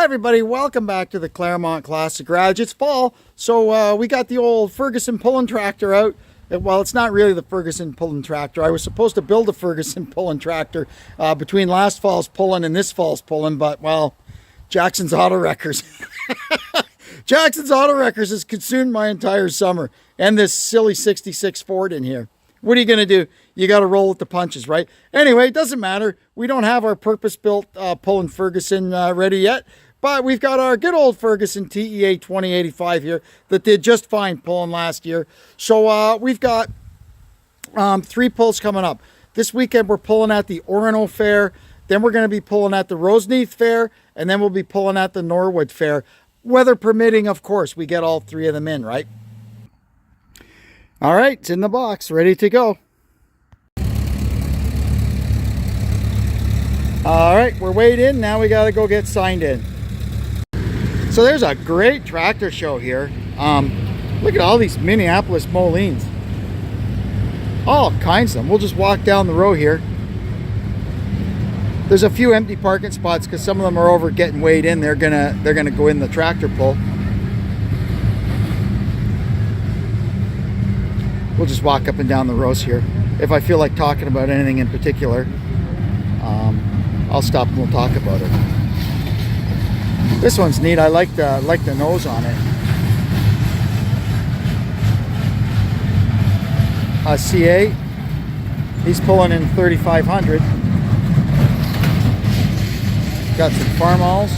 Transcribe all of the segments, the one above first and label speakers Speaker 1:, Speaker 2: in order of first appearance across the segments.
Speaker 1: Hi everybody, welcome back to the Claremont Classic Garage. It's fall, so we got the old Ferguson pulling tractor out. Well, it's not really the Ferguson pulling tractor. I was supposed to build a Ferguson pulling tractor between last fall's pulling and this fall's pulling, but well, Jackson's Auto Wreckers. Jackson's Auto Wreckers has consumed my entire summer and this silly 66 Ford in here. What are you going to do? You got to roll with the punches, right? Anyway, it doesn't matter. We don't have our purpose-built pulling Ferguson ready yet, but we've got our good old Ferguson TEA 2085 here that did just fine pulling last year. So we've got 3 pulls coming up. This weekend we're pulling at the Orono Fair, then we're going to be pulling at the Roseneath Fair, and then we'll be pulling at the Norwood Fair. Weather permitting, of course, we get all 3 of them in, right? All right, it's in the box, ready to go. All right, we're weighed in. Now we got to go get signed in. So there's a great tractor show here. Look at all these Minneapolis Molines. All kinds of them. We'll just walk down the row here. There's a few empty parking spots because some of them are over getting weighed in. They're gonna go in the tractor pull. We'll just walk up and down the rows here. If I feel like talking about anything in particular, I'll stop and we'll talk about it. This one's neat. I like the nose on it. A C8. He's pulling in 3,500. Got some farmalls.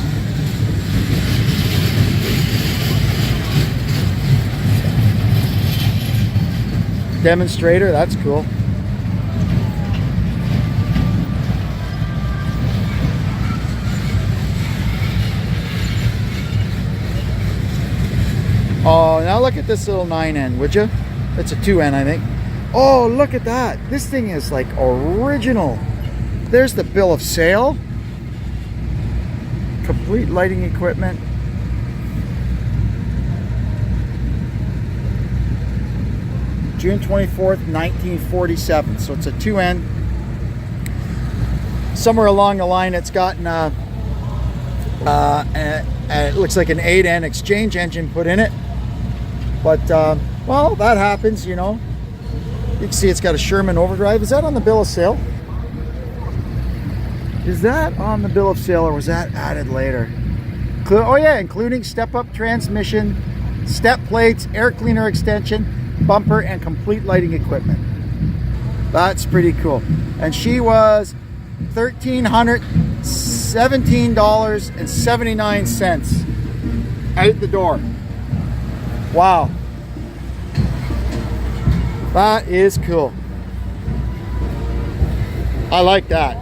Speaker 1: Demonstrator, that's cool. Oh, now look at this little 9N, would you? It's a 2N, I think. Oh, look at that. This thing is like original. There's the bill of sale. Complete lighting equipment. June 24th, 1947. So it's a 2N. Somewhere along the line it's gotten it looks like an 8N exchange engine put in it. But, well, that happens, you know. You can see it's got a Sherman overdrive. Is that on the bill of sale? Is that on the bill of sale or was that added later? Oh yeah, including step-up transmission, step plates, air cleaner extension, bumper, and complete lighting equipment. That's pretty cool. And she was $1,317.79 out the door. Wow. That is cool. I like that.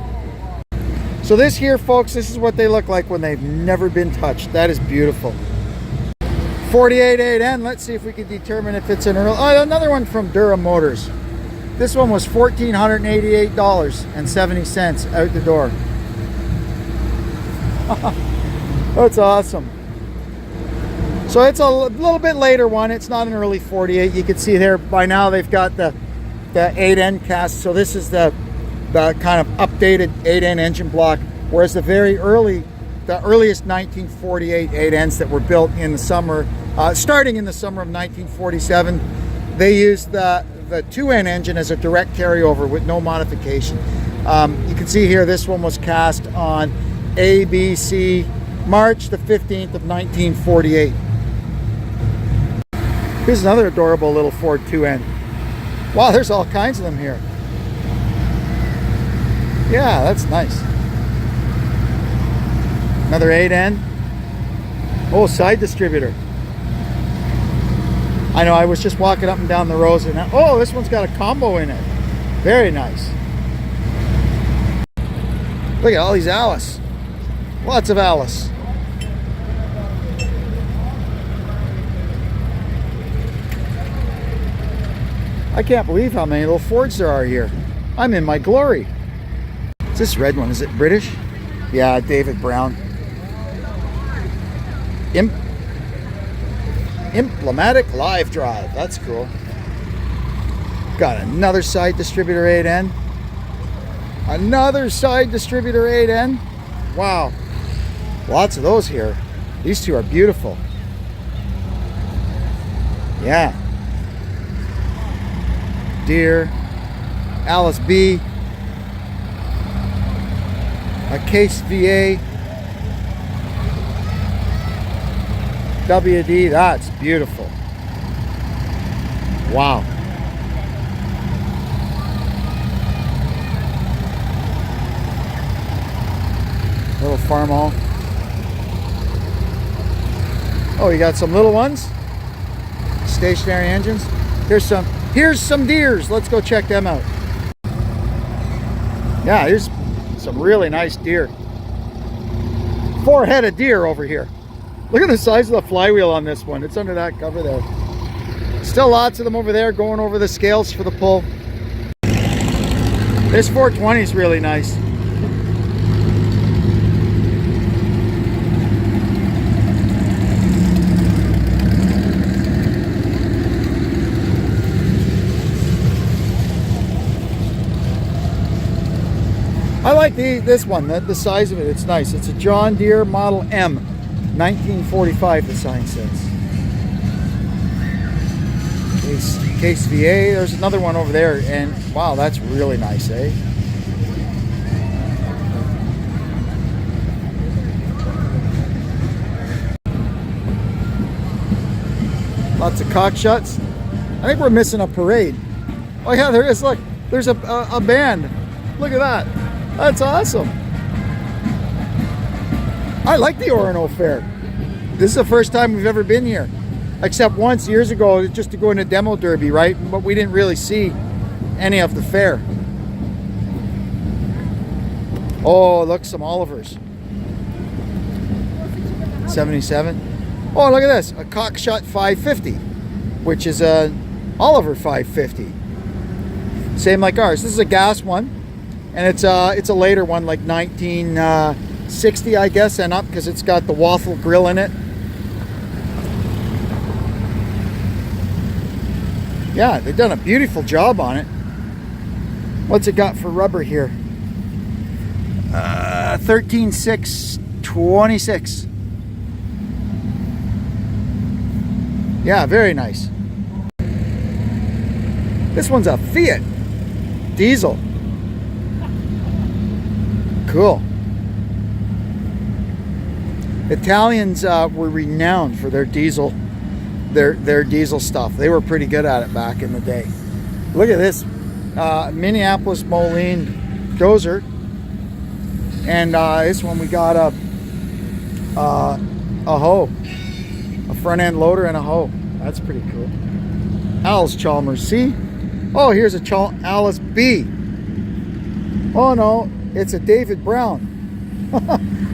Speaker 1: So this here, folks, this is what they look like when they've never been touched. That is beautiful. 48 8N. Let's see if we can determine if it's an early. Oh, another one from Durham Motors. This one was $1,488.70 out the door. That's awesome. So it's a little bit later one. It's not an early 48. You can see there by now they've got the 8N cast. So this is the kind of updated 8N engine block, whereas the earliest 1948 8Ns that were built in the summer, starting in the summer of 1947, they used the 2N engine as a direct carryover with no modification. You can see here this one was cast on ABC March the 15th of 1948. Here's another adorable little Ford 2N. Wow, there's all kinds of them here. Yeah, that's nice. Another 8N. Oh, side distributor. I know, I was just walking up and down the rows and oh, this one's got a combo in it. Very nice. Look at all these Alice. Lots of Alice. I can't believe how many little Fords there are here. I'm in my glory. Is this red one? Is it British? Yeah, David Brown. Emblematic live drive. That's cool. Got another side distributor 8N. Another side distributor 8N. Wow. Lots of those here. These two are beautiful. Yeah. Deer. Alice B. A Case VA. WD. That's beautiful. Wow. Little farm hall. Oh, you got some little ones. Stationary engines. Here's some deers. Let's go check them out. Yeah, here's some really nice deer. 4-headed deer over here. Look at the size of the flywheel on this one. It's under that cover there. Still lots of them over there going over the scales for the pull. This 420 is really nice. I like this one, the size of it, it's nice. It's a John Deere Model M, 1945 the sign says. Case VA, there's another one over there, and wow, that's really nice, eh? Lots of cockshuts. I think we're missing a parade. Oh yeah, there is, look, there's a band. Look at that. That's awesome. I like the Orono Fair. This is the first time we've ever been here. Except once years ago, just to go in a demo derby, right? But we didn't really see any of the fair. Oh, look, some Olivers. 77. Oh, look at this. A Cockshut 550, which is a Oliver 550. Same like ours. This is a gas one. And it's a later one, like 1960, I guess, and up, because it's got the waffle grill in it. Yeah, they've done a beautiful job on it. What's it got for rubber here? 13.626. Yeah, very nice. This one's a Fiat diesel. Cool. Italians were renowned for their diesel, their diesel stuff. They were pretty good at it back in the day. Look at this, Minneapolis Moline dozer, and this one we got a hoe, a front end loader and a hoe. That's pretty cool. Alice Chalmers C. Oh, here's a Alice B. Oh no. It's a David Brown.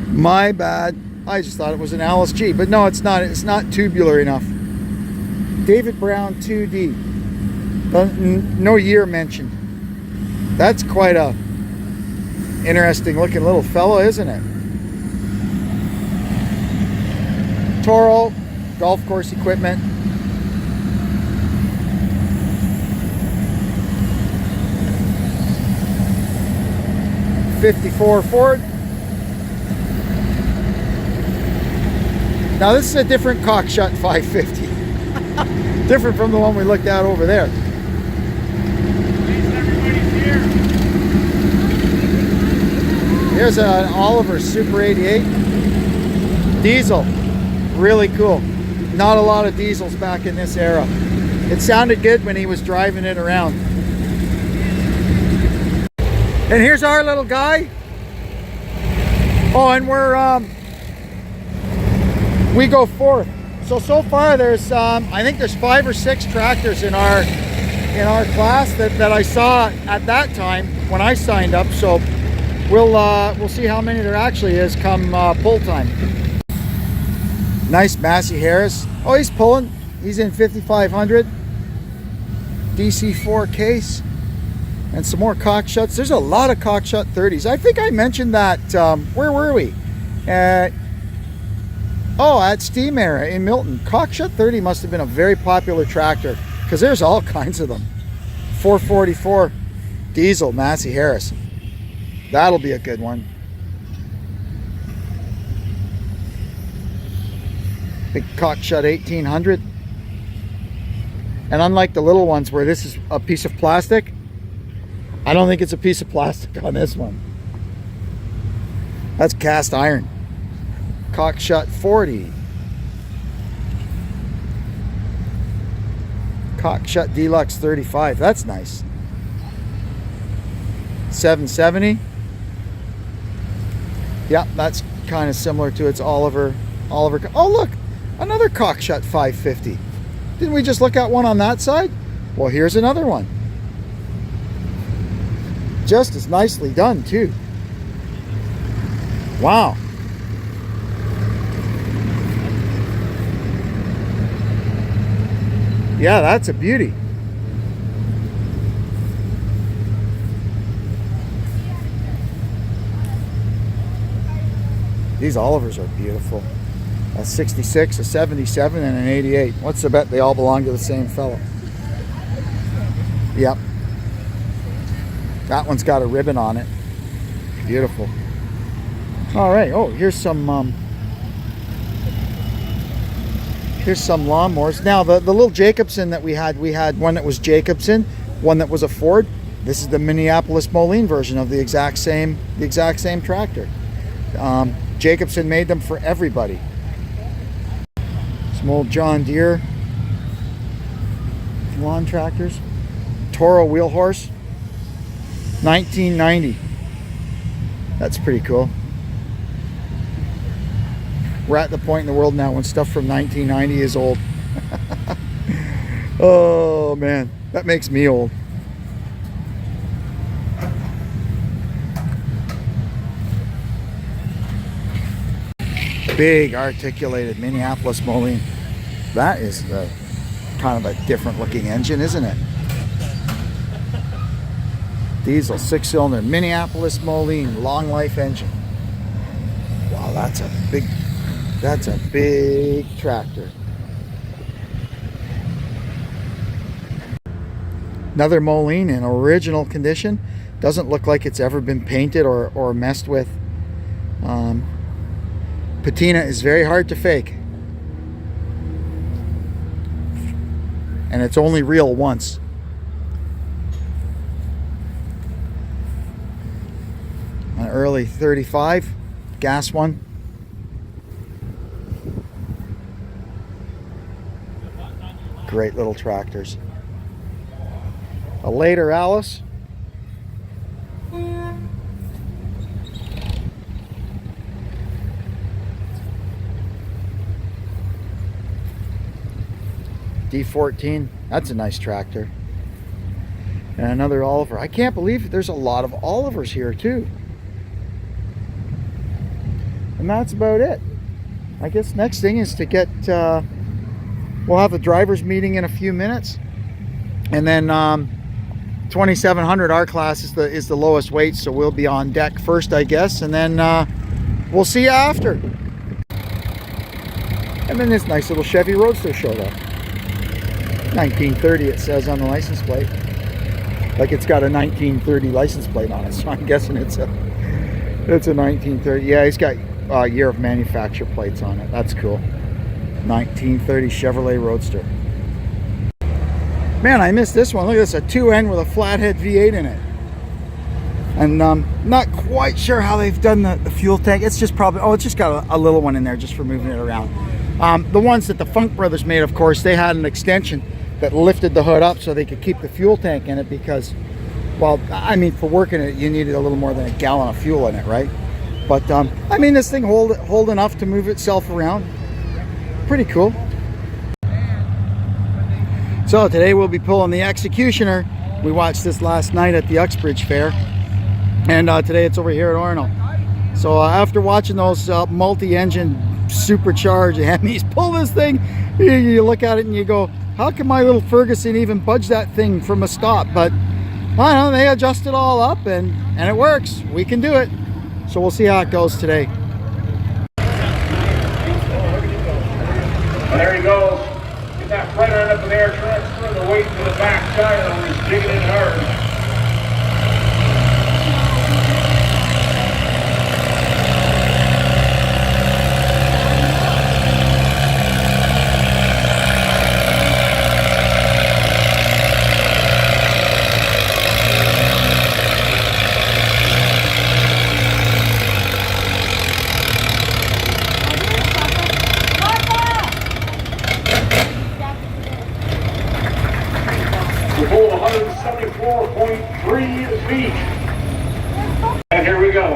Speaker 1: My bad. I just thought it was an Alice G, but no, it's not. It's not tubular enough. David Brown 2D. No year mentioned. That's quite a interesting looking little fella, isn't it? Toro, golf course equipment. '54 Ford. Now this is a different Cockshut 550. Different from the one we looked at over there. Here's an Oliver Super 88 diesel. Really cool. Not a lot of diesels back in this era. It sounded good when he was driving it around. And here's our little guy. Oh, and we go fourth. So far there's I think there's 5 or 6 tractors in our class that I saw at that time when I signed up. So we'll see how many there actually is come pull time. Nice Massey Harris. Oh, he's pulling. He's in 5500 DC4 case. And some more Cockshuts. There's a lot of Cockshut 30s. I think I mentioned that. Where were we? At Steam Era in Milton. Cockshut 30 must have been a very popular tractor because there's all kinds of them. 444 diesel Massey Harris. That'll be a good one. Big cockshut 1800. And unlike the little ones where this is a piece of plastic, I don't think it's a piece of plastic on this one. That's cast iron. Cockshut 40. Cockshut Deluxe 35. That's nice. 770. Yeah, that's kind of similar to its Oliver. Oh, look, another Cockshut 550. Didn't we just look at one on that side? Well, here's another one. Just as nicely done, too. Wow. Yeah, that's a beauty. These Olivers are beautiful. A 66, a 77, and an 88. What's the bet? They all belong to the same fellow. Yep. That one's got a ribbon on it. Beautiful. All right. Oh, here's some lawnmowers. Now the little Jacobson that we had one that was Jacobson, one that was a Ford. This is the Minneapolis Moline version of the exact same tractor. Jacobson made them for everybody. Some old John Deere lawn tractors. Toro wheel horse, 1990. That's pretty cool. We're at the point in the world now when stuff from 1990 is old. Oh man, that makes me old. Big articulated Minneapolis Moline. That is kind of a different looking engine, isn't it? Diesel 6-cylinder Minneapolis Moline long life engine. Wow, that's a big tractor. Another Moline in original condition. Doesn't look like it's ever been painted or messed with. Patina is very hard to fake. And it's only real once. An early 35 gas one. Great little tractors. A later Alice. D14, that's a nice tractor. And another Oliver. I can't believe there's a lot of Olivers here too. And that's about it. I guess next thing is to get, we'll have a driver's meeting in a few minutes. And then 2700 R class is the lowest weight, so we'll be on deck first, I guess. And then we'll see you after. And then this nice little Chevy Roadster showed up. 1930 it says on the license plate. Like it's got a 1930 license plate on it, so I'm guessing it's a 1930. Yeah, he's got year of manufacture plates on it. That's cool. 1930 Chevrolet Roadster. Man, I missed this one. Look at this, a 2N with a flathead V8 in it. And not quite sure how they've done the fuel tank. It's just probably, it's just got a little one in there just for moving it around. The ones that the Funk Brothers made, of course, they had an extension that lifted the hood up so they could keep the fuel tank in it because, well, I mean, for working it, you needed a little more than a gallon of fuel in it, right? But, I mean, this thing hold enough to move itself around. Pretty cool. So today we'll be pulling the Executioner. We watched this last night at the Uxbridge Fair. And today it's over here at Orono. So after watching those multi-engine supercharged Hemis pull this thing, you look at it and you go, how can my little Ferguson even budge that thing from a stop? But I don't know, they adjust it all up and it works. We can do it. So we'll see how it goes today.
Speaker 2: Well, there he goes. Get that front end up in there, transfer the weight to the back tire, and he's digging in hard. We pulled 174.3 feet. And here we go.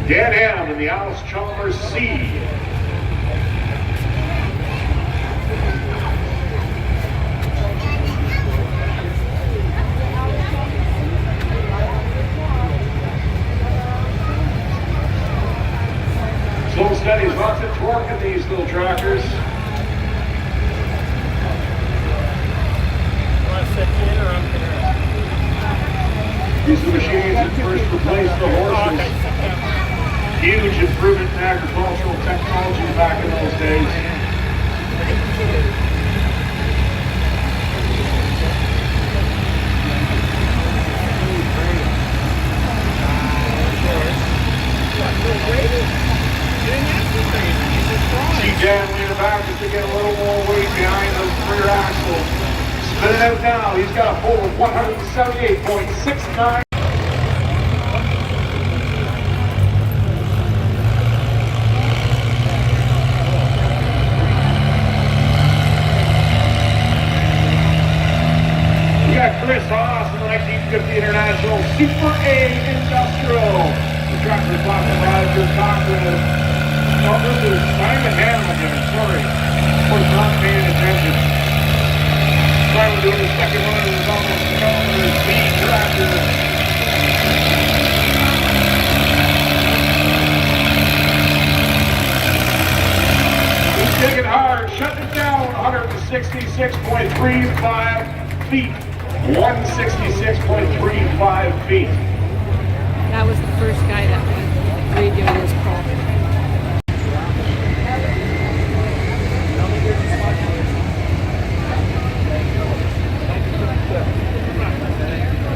Speaker 2: Dan Ham in the Alice Chalmers C. Slow steadies, lots of torque in these little tractors. These are the machines that first replaced the horses. Huge improvement in agricultural technology back in those days. See Dan leaning back just to get a little more weight behind the rear axle. Spin it out now. He's got a pull of 178.69. We got Chris Haas in the 1950 International Super A Industrial. The tractor block of Roger Cochran. No, this is Simon Hamilton. Sorry. Was not paying attention. Trying to do the second one of his almost Chalmers B tractor. He's digging hard, shutting it down, 166.35 feet. 166.35 feet.
Speaker 3: That was the first guy that was redoing his crawl.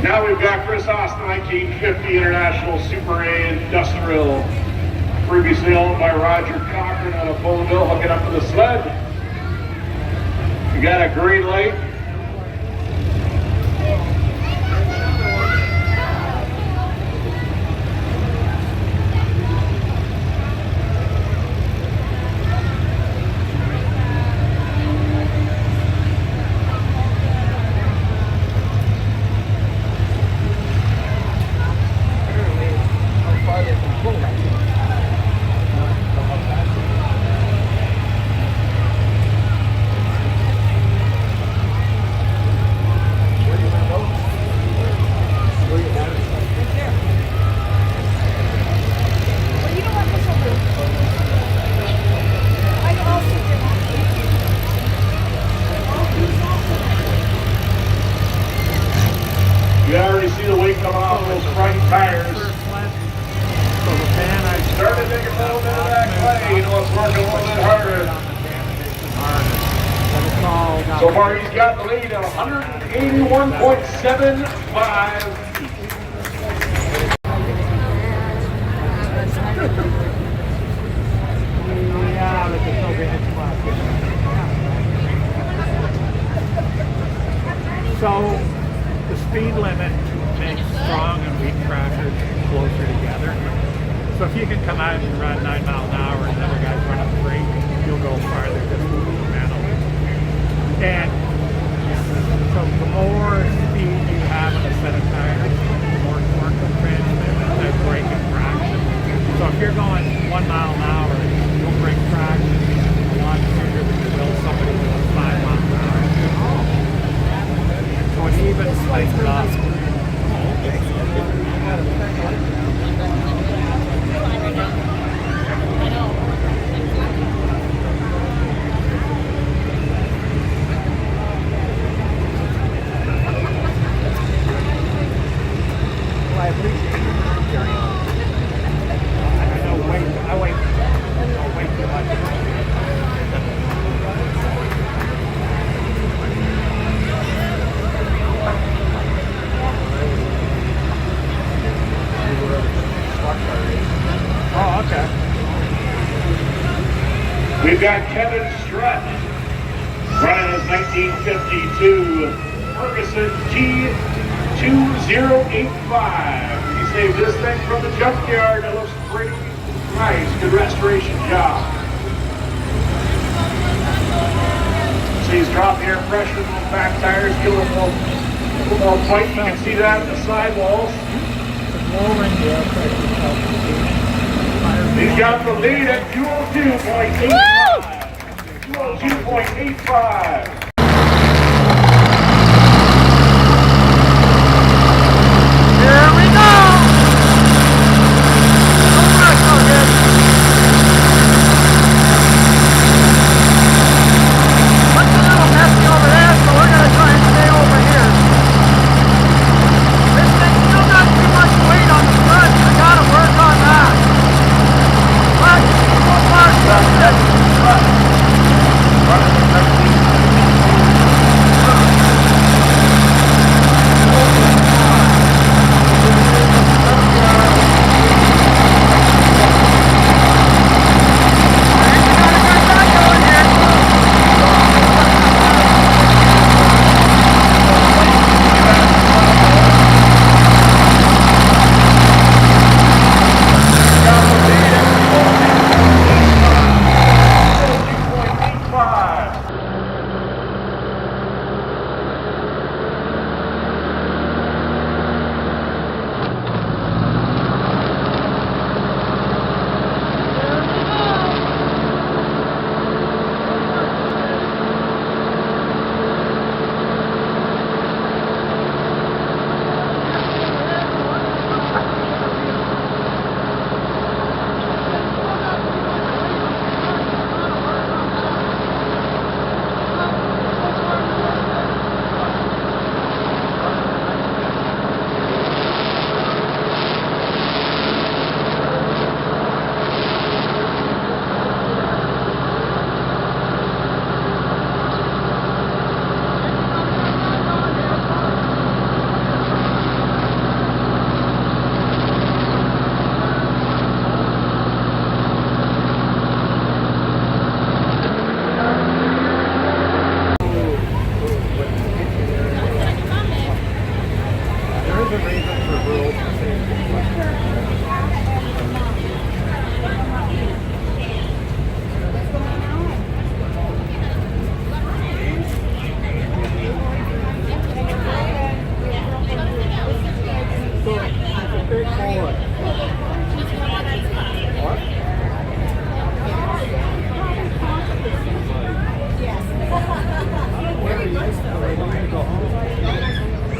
Speaker 2: Now we've got Chris Haas, the 1950 International Super A Industrial, previously owned by Roger Cochran out of Bowmanville, hooking up to the sled. We got a green light. You already see the weight coming off those front tires. Started taking a little bit of that clay, you know, it's working a little bit harder. So far he's got the lead at 181.75 feet.
Speaker 4: So the speed limit makes strong and weak tractors closer together. So if you can come out and run 9 miles an hour and the other guy's running 3, you'll go farther just with the momentum. And so the more speed you have on a set of tires, the more torque will transmit and braking traction. So if you're going 1 mile an hour, you'll break traction a lot sooner than you will somebody going 5 miles an hour. So it evens things up.
Speaker 2: We've got Kevin Strutt running his 1952 Ferguson T2085. He saved this thing from the junkyard. It looks pretty nice. Good restoration job. So these drop air pressure, those back tires, get a little more bite. You can see that in the sidewalls. He's got the lead at 202.85. 202.85.
Speaker 1: Here we go! Looks a little messy over there, so we're going to try and stay over here. This thing's still got too much weight on the front. I got to work on that. But so far, so good.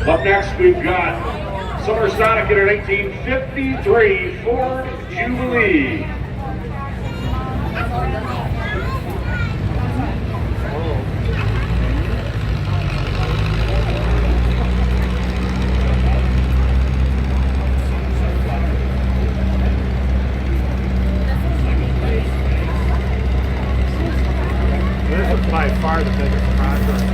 Speaker 2: Up next, we've got Summer Sonic in an 1853 Ford Jubilee.
Speaker 4: This is by far the biggest project.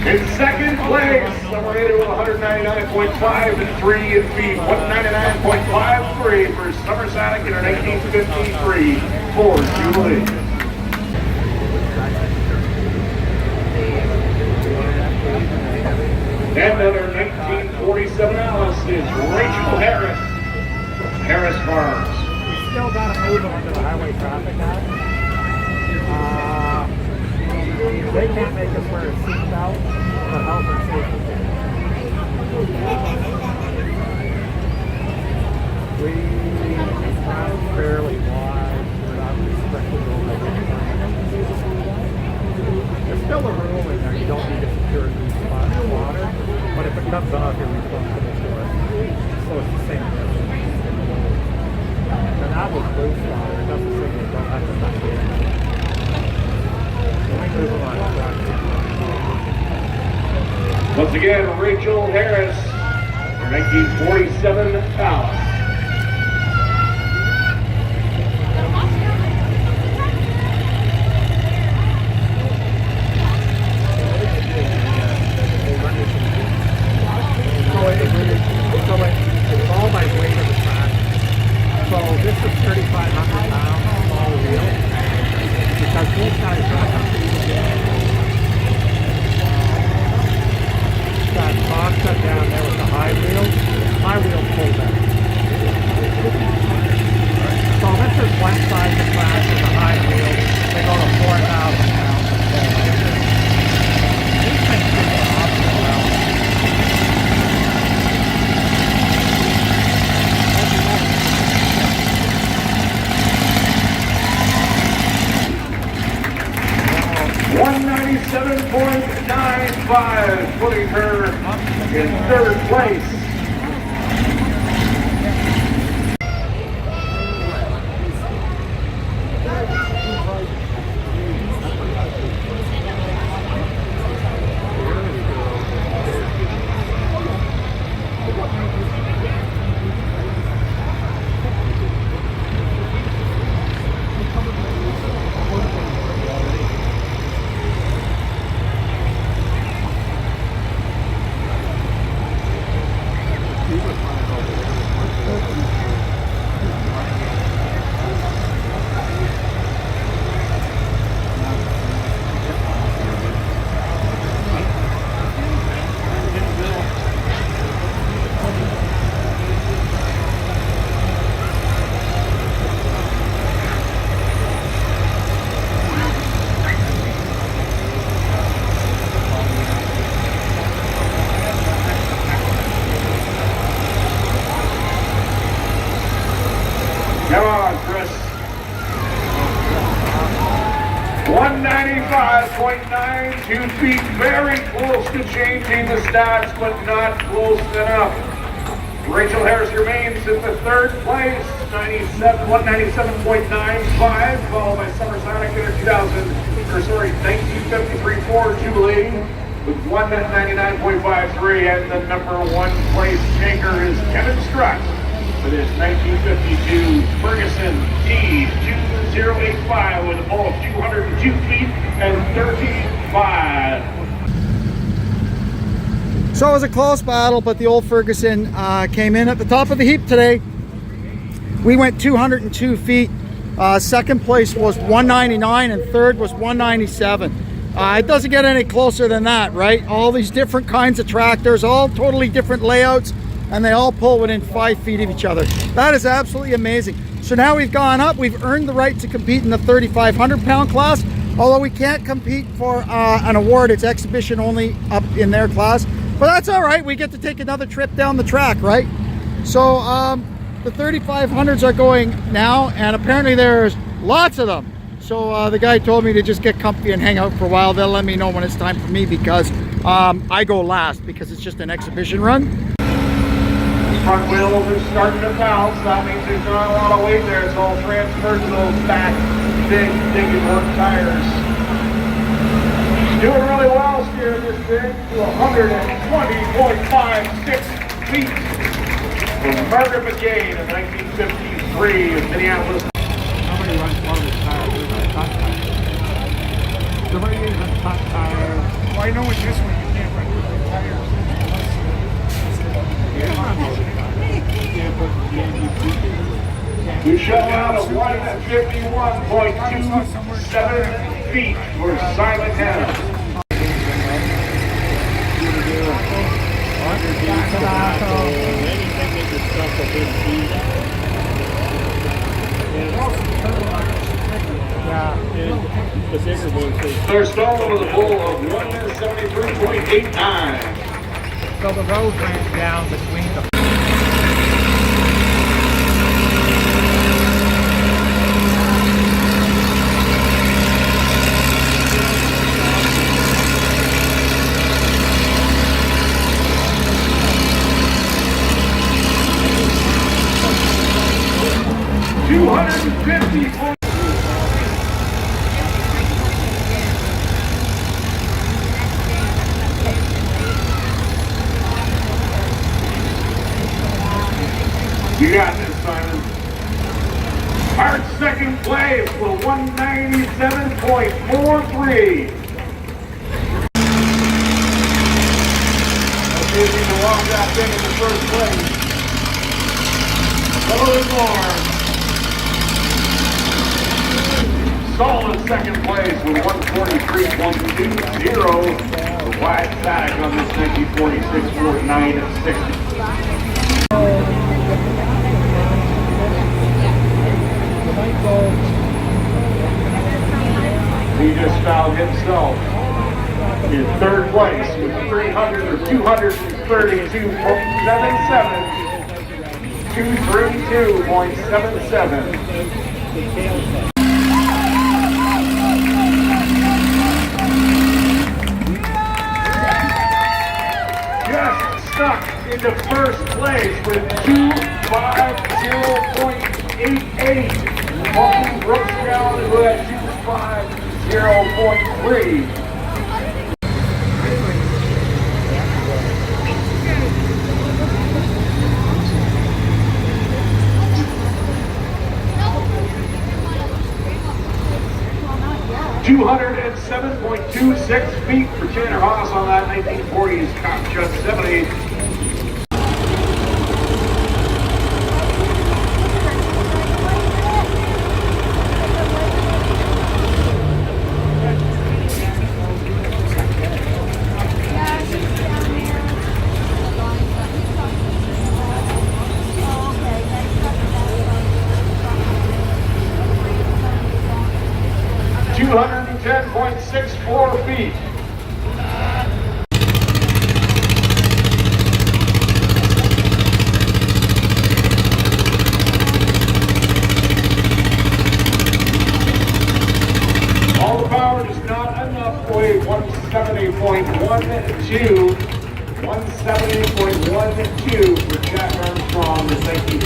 Speaker 2: In second place, number 8 with 199.5 and 3 in feet. 199.53 for Summer Sonic in an 1853 Ford Jubilee. And another 1947 Alice is Rachel Harris, Harris Farms.
Speaker 4: We still got to move them into the highway traffic act. They can't make us wear a seatbelt for health and safety. We are fairly wide. We're not restricted over There's still a rule in there. You don't need to secure these spots of water, but if it comes off, you're responsible for it. So it's the same difference. And that was loose water. It doesn't say you don't have to touch it.
Speaker 2: Once again, Rachel Harris, her 1947 Alice. 195, putting her in third place. Come on, Chris. 195.92 feet, very close to changing the stats, but not close enough. Rachel Harris remains in the third place, 197.95, followed by Summer Sonic in her 1953 Ford Jubilee with 199.53, and the number one place taker is Kevin Struck. It is 1952 Ferguson T2085 with a ball of 202 feet and 35.
Speaker 1: So it was a close battle, but the old Ferguson came in at the top of the heap today. We went 202 feet. Second place was 199 and third was 197. It doesn't get any closer than that, right? All these different kinds of tractors, all totally different layouts, and they all pull within 5 feet of each other. That is absolutely amazing. So now we've gone up, we've earned the right to compete in the 3,500 pound class, although we can't compete for an award. It's exhibition only up in their class, but that's all right. We get to take another trip down the track, right? So the 3,500s are going now, and apparently there's lots of them. So the guy told me to just get comfy and hang out for a while. They'll let me know when it's time for me, because I go last because it's just an exhibition run.
Speaker 2: Front wheels are starting to bounce. That means there's not a lot of weight there. It's all transferred to those back big work tires. Doing really well steering this thing to 120.56 feet. From Margaret McCain in 1953 in Minneapolis.
Speaker 4: Nobody runs low this tire. There's a top tire. Nobody uses a top tire. Well, I know with this one you can't run with the tires.
Speaker 2: We shut down of 151.27 feet for Simon Hannah. They're stalling with a pull of 173.89.
Speaker 4: So the road ran down between the
Speaker 2: 250. You got this, Simon. Hart second place for 197.43. Okay, you can walk that thing in the first place. Colin Moore. Solid second place with 143.20. The wide static on this 1946 Ford 9 and 60. He just found himself in third place with 232.77. 232.77. snuck into first place with 250.88. Bucky Brooks down to at 250.3. $207.26 feet for Tanner Haas on that 1940s Cop Chuck 70. $210.64 feet. All the power is not enough to weigh 170.12. 170.12 for Jack Armstrong, the safety.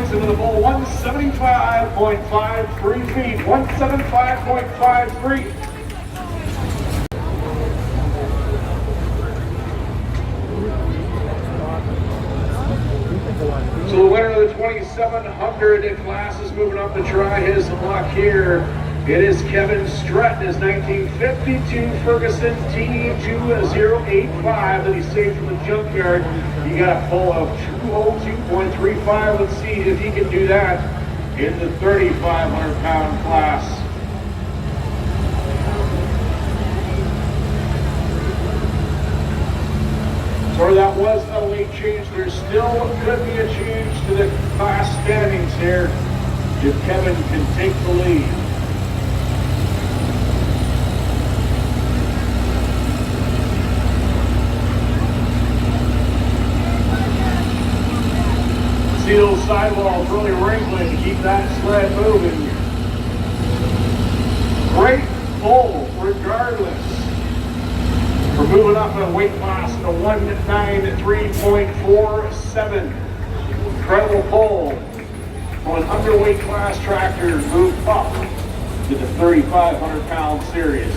Speaker 2: Into the ball, 175.53 feet, 175.53. So the winner of the 2700 class is moving up to try his luck here. It is Kevin Stratton, his 1952 Ferguson T2085 that he saved from the junkyard. He got a pull of 202.35. Let's see if he can do that in the 3,500-pound class. So that was a late change. There still could be a change to the class standings here if Kevin can take the lead. See those sidewalls really wrinkling to keep that sled moving. Great pull regardless. We're moving up in a weight class to 193.47. Incredible pull from an underweight class tractor moved up to the 3,500-pound series.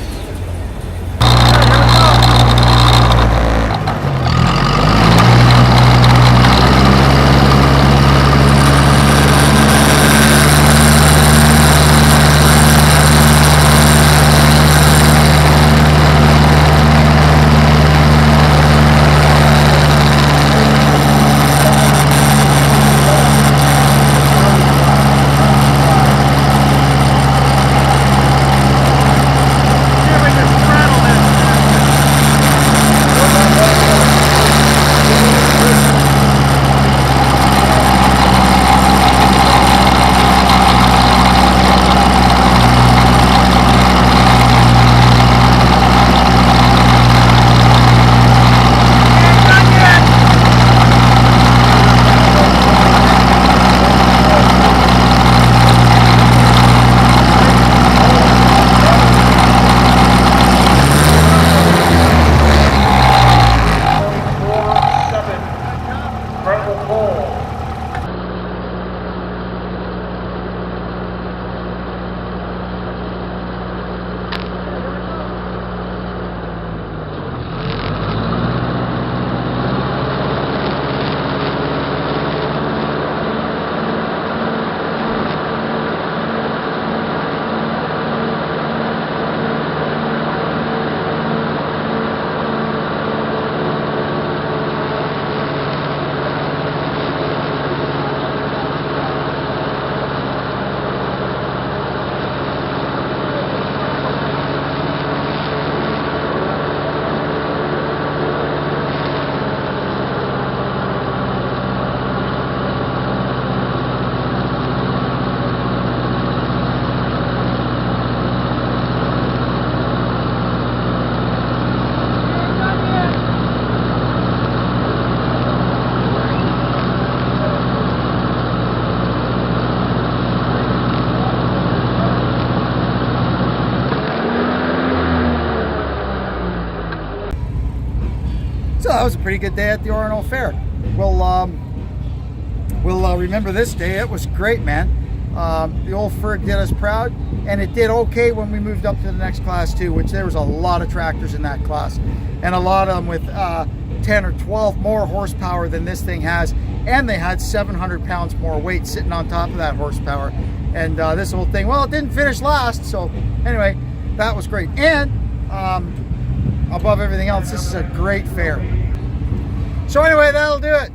Speaker 1: that was a pretty good day at the Orono Fair. We'll remember this day. It was great, man. The old Ferg did us proud, and it did okay when we moved up to the next class too, which there was a lot of tractors in that class, and a lot of them with 10 or 12 more horsepower than this thing has, and they had 700 pounds more weight sitting on top of that horsepower. And this whole thing, well, it didn't finish last, so anyway, that was great. And above everything else, this is a great fair. So anyway, that'll do it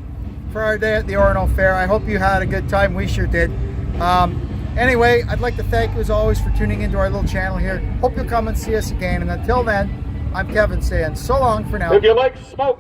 Speaker 1: for our day at the Orono Fair. I hope you had a good time. We sure did. Anyway, I'd like to thank you as always for tuning into our little channel here. Hope you'll come and see us again. And until then, I'm Kevin saying so long for now.
Speaker 2: If you like smoke.